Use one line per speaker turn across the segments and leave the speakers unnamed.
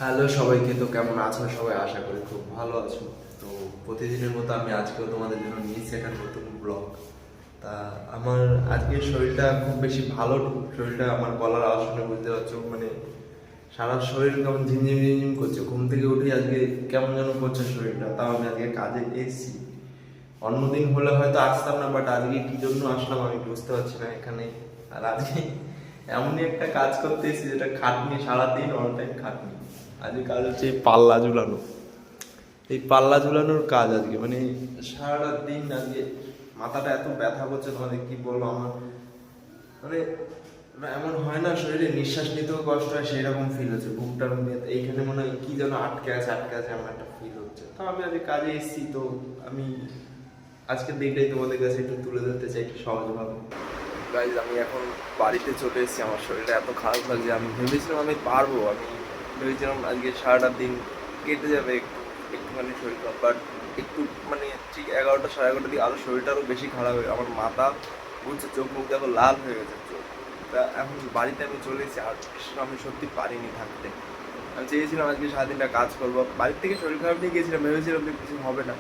Hello সবাইকে, তো কেমন আছো সবাই? আশা করি খুব ভালো আছো। তো প্রতিদিনের মতো আমি আজকেও তোমাদের জন্য নিয়েছি একটা নতুন ব্লগ। তা আমার আজকের শরীরটা খুব বেশি ভালো না। শরীরটা আমার গলার আওয়াজ শুনে বুঝতে পারছো, মানে সারা শরীর কেমন ঝিমঝিম ঝিমঝিম করছে। ঘুম থেকে উঠে আজকে কেমন যেন করছে শরীরটা। তাও আমি আজকে কাজে এসেছি। অন্যদিন হলে হয়তো আসতাম না, বাট আজকে কি জন্য আসলাম আমি বুঝতে পারছি না এখানে। আর আজকে এমনই একটা কাজ করতে এসেছি যেটা খাটনি, সারাদিন অল টাইম খাটনি। আজকে কাজ হচ্ছে এই পাল্লা ঝুলানো। এই পাল্লা ঝুলানোর কাজ আজকে, মানে সারাটা দিন আজকে মাথাটা এত ব্যথা করছে, তোমাদের কি বলবো। আমার মানে এমন হয় না, শরীরে নিঃশ্বাস নিতেও কষ্ট হয়, সেই রকম ফিল হচ্ছে। বুকটার মধ্যে এইখানে মনে হয় কি যেন আটকে আছে আটকে আছে, এমন একটা ফিল হচ্ছে। তো আমি আজকে কাজে এসেছি, তো আমি আজকের দিনটাই তোমাদের কাছে একটু তুলে ধরতে চাই একটু সহজভাবে। গাইজ, আমি এখন বাড়িতে চলে এসেছি। আমার শরীরটা এত খারাপ লাগছে, আমি ভেবেছিলাম আমি পারবো। আমি ভেবেছিলাম আজকে সারাটা দিন কেটে যাবে একটুখানি শরীর খারাপ, বাট একটু মানে ঠিক 11টা 11:30 দিকে আরও শরীরটা আরও বেশি খারাপ হয়ে আমার মাথা ঘুরছে, চোখ মুখ দেখো লাল হয়ে গেছে চোখ। তা এখন বাড়িতে আমি চলে এসেছি, আর আমি সত্যি পারিনি থাকতে। আমি চেয়েছিলাম আজকে সারাদিনটা কাজ করবো, বাড়ির থেকে শরীর খারাপ নিয়ে গিয়েছিলাম, ভেবেছিলাম যে কিছু হবে না।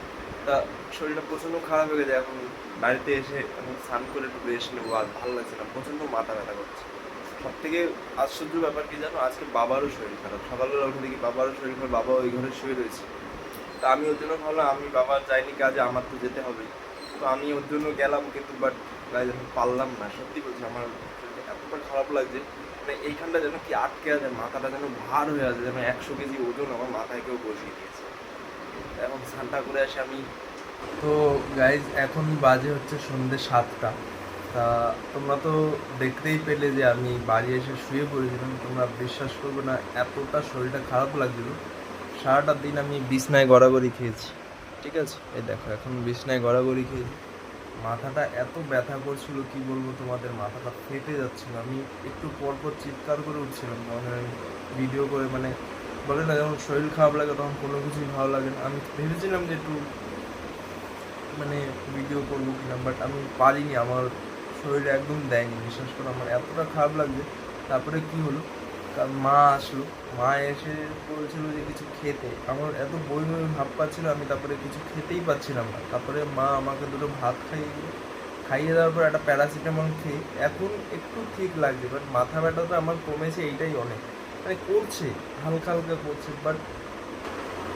তা শরীরটা প্রচণ্ড খারাপ হয়ে গেছে। এখন বাড়িতে এসে এখন স্নান করে একটু রেস্ট নেবো, আর ভালো লাগছে না, প্রচণ্ড মাথা ব্যথা করছে। সব থেকে আশ্চর্য ব্যাপার কি জানো, আজকে বাবারও শরীর খারাপ। সকালবেলা উঠে দেখি বাবারও শরীর খারাপ, বাবা ওই ঘরে শুয়ে রয়েছে। তা আমি ওর জন্য ভাবলাম, আমি বাবা যাইনি কাজে, আমার তো যেতে হবেই। তো আমি ওর জন্য গেলাম, কিন্তু বাট গাইজ আমি পারলাম না। সত্যি বলছি, আমার শরীরটা এতটা খারাপ লাগছে, মানে এইখানটা যেন কি আটকে আছে, মাথাটা যেন ভার হয়ে আছে, যেন 100 কেজি ওজন আমার মাথায় কেউ বসিয়ে দিয়েছে। এখন স্নানটা করে আসি আমি। তো গাইজ এখন বাজে হচ্ছে সন্ধ্যে 7টা। তা তোমরা তো দেখতেই পেলে যে আমি বাড়ি এসে শুয়ে পড়েছিলাম। তোমরা বিশ্বাস করবে না, এতটা শরীরটা খারাপ লাগছিল। সারাটা দিন আমি বিছনায় গড়াগড়ি খেয়েছি। ঠিক আছে, এই দেখো এখন বিছনায় গড়াগড়ি খেয়েছি। মাথাটা এত ব্যথা করছিল, কি বলবো তোমাদের, মাথাটা ফেটে যাচ্ছিল। আমি একটু পর পর চিৎকার করে উঠছিলাম, তখন আমি ভিডিও করে, মানে বলে না যখন শরীর খারাপ লাগে তখন কোনো কিছুই ভালো লাগে না। আমি ভেবেছিলাম যে একটু মানে ভিডিও করবো কিনা, বাট আমি পারিনি। আমার শরীরে একদম দেয়নি, বিশ্বাস করো আমার এতটা খারাপ লাগছে। তারপরে কি হলো, কারণ মা আসলো। মা এসে বলছিল যে কিছু খেতে, আমার এত বই বই ভাব পাচ্ছিল, আমি তারপরে কিছু খেতেই পাচ্ছিলাম না। তারপরে মা আমাকে দুটো ভাত খাইয়ে দিল। খাইয়ে দেওয়ার পর একটা প্যারাসিটামল খেয়ে এখন একটু ঠিক লাগছে, বাট মাথা ব্যথাটা আমার কমেছে, এইটাই অনেক। মানে করছে, হালকা হালকা করছে, বাট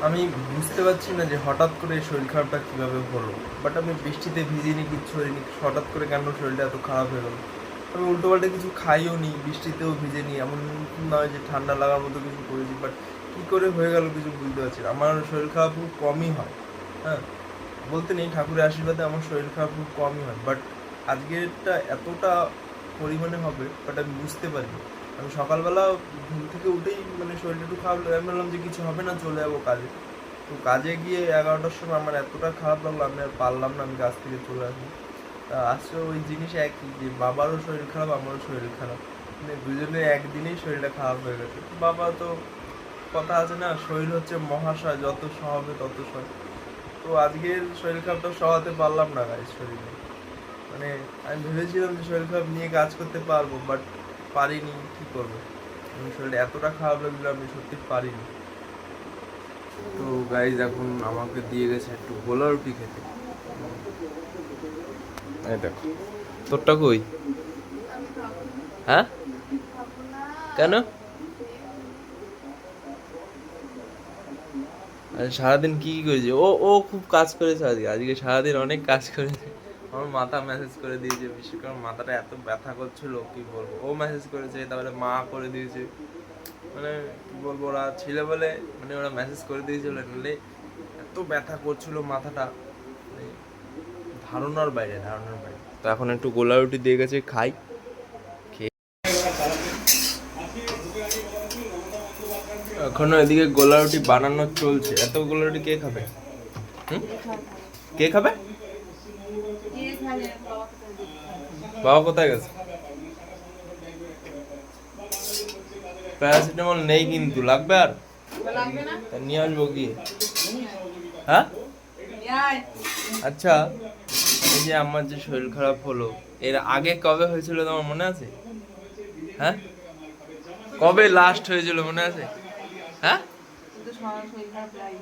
আমি বুঝতে পারছি না যে হঠাৎ করে এই শরীর খারাপটা কীভাবে হলো। বাট আমি বৃষ্টিতে ভিজিনি, কিচ্ছু হয়নি, হঠাৎ করে কেন শরীরটা এত খারাপ হয়ে গেলো। আমি উল্টোপাল্টা কিছু খাইও নি, বৃষ্টিতেও ভিজেনি, এমন নয় যে ঠান্ডা লাগার মতো কিছু করেছি। বাট কী করে হয়ে গেল কিছু বুঝতে পারছি না। আমার শরীর খারাপ খুব কমই হয়, হ্যাঁ, বলতে নেই, ঠাকুরের আশীর্বাদে আমার শরীর খারাপ খুব কমই হয়। বাট আজকেরটা এতটা পরিমাণে হবে, বাট আমি বুঝতে পারিনি। আমি সকালবেলা ঘুম থেকে উঠেই মানে শরীরটা একটু খারাপ লাগে, আমি ভাবলাম যে কিছু হবে না, চলে যাবো কাজে। তো কাজে গিয়ে 11টার সময় আমার এতটা খারাপ লাগলো, আমি আর পারলাম না, আমি কাজ থেকে চলে আসি। তা আসলে ওই জিনিস একই, যে বাবারও শরীর খারাপ, আমারও শরীর খারাপ, মানে দুজনের একদিনেই শরীরটা খারাপ হয়ে গেছে। বাবা তো কথা আছে না, শরীর হচ্ছে মহাশয়, যত সহাবে তত সয়। তো আজকের শরীর খারাপটা সহাতে পারলাম না গাইজ শরীরে। মানে আমি ভেবেছিলাম যে শরীর খারাপ নিয়ে কাজ করতে পারবো, বাট পারিনি। কি করবো, আমি শরীর এতটা খারাপ লাগলো, আমি সত্যি পারিনি। তো গাইজ এখন আমাকে দিয়ে গেছে একটু গোলা রুটি খেতে। এই দেখো, তোরটা কই? হ্যাঁ, কেন? আজ সারাদিন কি কি করেছে ও? ও খুব কাজ করেছে আজকে, আজকে সারাদিন অনেক কাজ করেছে। আমার মাথা মেসেজ করে দিয়েছে, বিশেষ করে মাথাটা এত ব্যথা করছিল কি বলবো। ও মেসেজ করেছে, তারপরে মা করে দিয়েছে। মানে কি বলবো, ওরা ছিল বলে মানে ওরা মেসেজ করে দিয়েছিল, নাহলে এত ব্যথা করছিল মাথাটা, মানে ধারণার বাইরে, ধারণার বাইরে। তো এখন একটু গোলা রুটি দিয়ে গেছে, খাই। খেয়ে এখনো এদিকে গোলা রুটি বানানো চলছে। এত গোলা রুটি কে খাবে? হুম, কে খাবে? বাবা কোথায় গেছে? প্যারাসিটামল নেই কিন্তু, লাগবে আর? তা নিয়ে আসবো গিয়ে। হ্যাঁ, আচ্ছা, এই যে আমার যে শরীর খারাপ হলো, এর আগে কবে হয়েছিল তোমার মনে আছে? হ্যাঁ, কবে লাস্ট হয়েছিল মনে আছে? হ্যাঁ
কিন্তু শরীর খারাপ প্রায়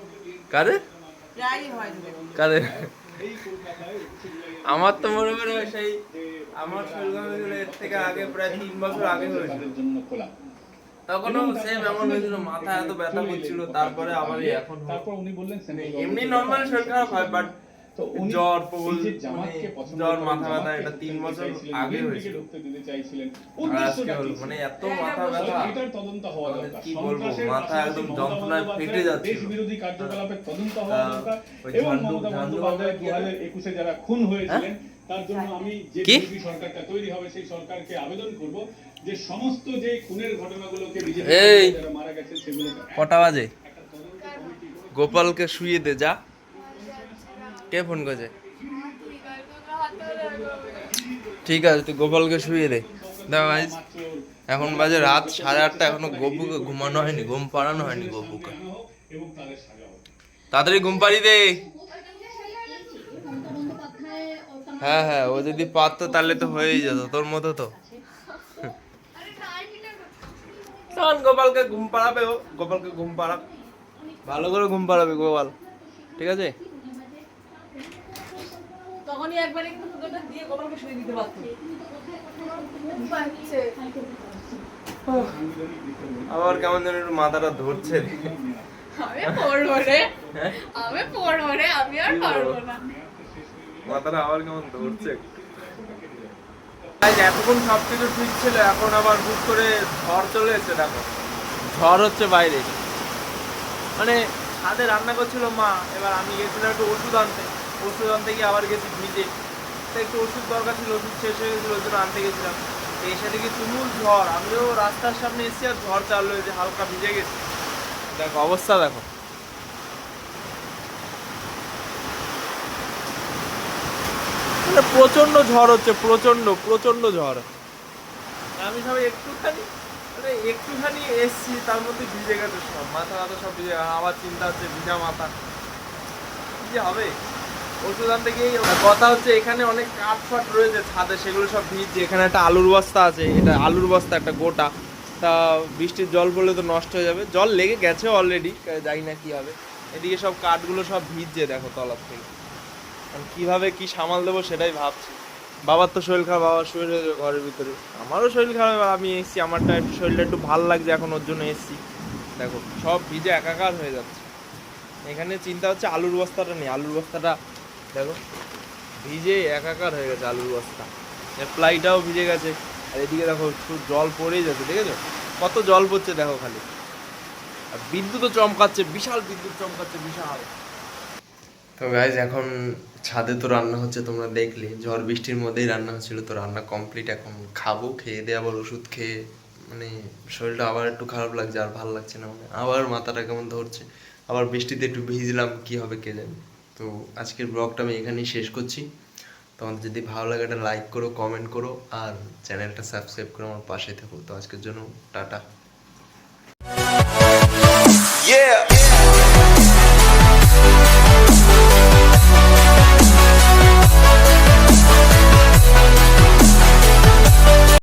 কাদের
প্রায়ই হয়
কাদের আমার তো মনে করে সেই আমার শরীর খারাপ হয়েছিল এর থেকে আগে প্রায় 3 বছর আগে হয়েছিল তখনও সেম এমন হয়েছিল, মাথা এত ব্যথা করছিল, তারপরে আবার এখন
তারপর উনি বললেন
এমনি নর্মাল শরীর খারাপ হয়, বাট জ্বর প্রবল জ্বর মাথা ব্যথা এটা 3 বছর আগে হয়েছিল। আর আজকে হলো মানে এত মাথা ব্যথা
এটার তদন্ত হওয়া
মানে
দরকার।
কি বলবো, মাথা একদম যন্ত্রণায় ফেটে যাচ্ছে।
দেশ বিরোধী কার্যকলাপের তদন্ত হওয়া দরকার এবং মমতা বন্দ্যোপাধ্যায় 2021 যারা খুন হয়েছিলেন তার জন্য আমি যে বিজেপি সরকারটা তৈরি হবে সেই সরকারকে আবেদন করব যে সমস্ত যে খুনের ঘটনাগুলোকে বিজেপি যারা মারা গেছে সেগুলো
কটা বাজে? গোপালকে শুইয়ে দে যা। কে ফোন করেছে? ঠিক আছে তুই গোপালকে শুইয়ে দে। দেখো গাইস এখন বাজে রাত 8:30, এখনো গপুকে ঘুমানো হয়নি, ঘুম পাড়ানো হয়নি গপুকে। তাড়াতাড়ি ঘুম পাড়িয়ে দে। হ্যাঁ হ্যাঁ, ও যদি পারতো তাহলে তো হয়েই যেত তোর মতো তো। তখন গোপালকে ঘুম পাড়াবে, ও গোপালকে ঘুম পাড়াক, ভালো করে ঘুম পাড়াবে গোপাল, ঠিক আছে?
তখনই একবারে কিন্তু দুটোটা দিয়ে গোপালকে শুয়ে দিতে পারতো।
আবার কেমন যেন একটু মাথাটা ধরছে।
আমি পড়বো রে, আমি পড়বো রে, আমি আর পারবো না।
মাথাটা আবার কেমন ধরছে। এতক্ষণ সবকিছু ঠিক ছিল, এখন আবার হুট করে ঝড় চলে এসেছে। দেখো ঝড় হচ্ছে বাইরে, মানে ছাদে রান্না করছিল মা, এবার আমি গেছিলাম একটু ওষুধ আনতে গিয়ে আবার গেছি ভিজে। তো একটু ওষুধ দরকার ছিল, ওষুধ শেষ হয়ে গেছিলো, ওই জন্য আনতে গেছিলাম। তো এসে দেখি তুমুল ঝড়, আমিও রাস্তার সামনে এসেছি আর ঝড় চালু হয়েছে, হালকা ভিজে গেছি। দেখো অবস্থা দেখো। মানে প্রচন্ড ঝড় হচ্ছে, প্রচন্ড ঝড়। আমি সবাই একটুখানি এসছি, তার মধ্যে ভিজে গেছে সব, মাথা সব ভিজে। আবার চিন্তা হচ্ছে ভিজা মাথা কি যে হবে। ওষুধ আনতে গিয়ে কথা হচ্ছে এখানে অনেক কাঠ ফাট রয়েছে ছাদে, সেগুলো সব ভিজছে। এখানে একটা আলুর বস্তা আছে, এটা আলুর বস্তা একটা গোটা, তা বৃষ্টির জল পড়লে তো নষ্ট হয়ে যাবে। জল লেগে গেছে অলরেডি, জানি না কি হবে। এদিকে সব কাঠগুলো সব ভিজছে দেখো তলার থেকে। কিভাবে কি সামাল দেবো সেটাই ভাবছি। বাবার তো শরীর খারাপ, বাবার শরীর ঘরের ভিতরে, আমারও শরীর খারাপ। আমি এসেছি, আমারটা একটু শরীরটা একটু ভালো লাগছে এখন, ওর জন্য এসেছি। দেখো সব ভিজে একাকার হয়ে যাচ্ছে। এখানে চিন্তা হচ্ছে আলুর বস্তাটা নেই, আলুর বস্তাটা দেখো ভিজে একাকার হয়ে গেছে, আলুর বস্তা। প্লাইটাও ভিজে গেছে। আর এদিকে দেখো শুধু জল পড়েই যাচ্ছে, দেখেছো কত জল পড়ছে দেখো খালি। আর বিদ্যুৎও চমকাচ্ছে, বিশাল বিদ্যুৎ চমকাচ্ছে, বিশাল। তো গাইজ এখন ছাদে তো রান্না হচ্ছে, তোমরা দেখলে ঝড় বৃষ্টির মধ্যেই রান্না হচ্ছিল। তো রান্না কমপ্লিট, এখন খাবো, খেয়ে দিয়ে আবার ওষুধ খেয়ে মানে শরীরটা আবার একটু খারাপ লাগছে, আর ভালো লাগছে না, মানে আবার মাথাটা কেমন ধরছে। আবার বৃষ্টিতে একটু ভিজলাম, কি হবে কে জানে। তো আজকের ব্লগটা আমি এখানেই শেষ করছি। তোমাদের যদি ভালো লাগে একটা লাইক করো, কমেন্ট করো, আর চ্যানেলটা সাবস্ক্রাইব করে আমার পাশে থাকো। তো আজকের জন্য টাটা।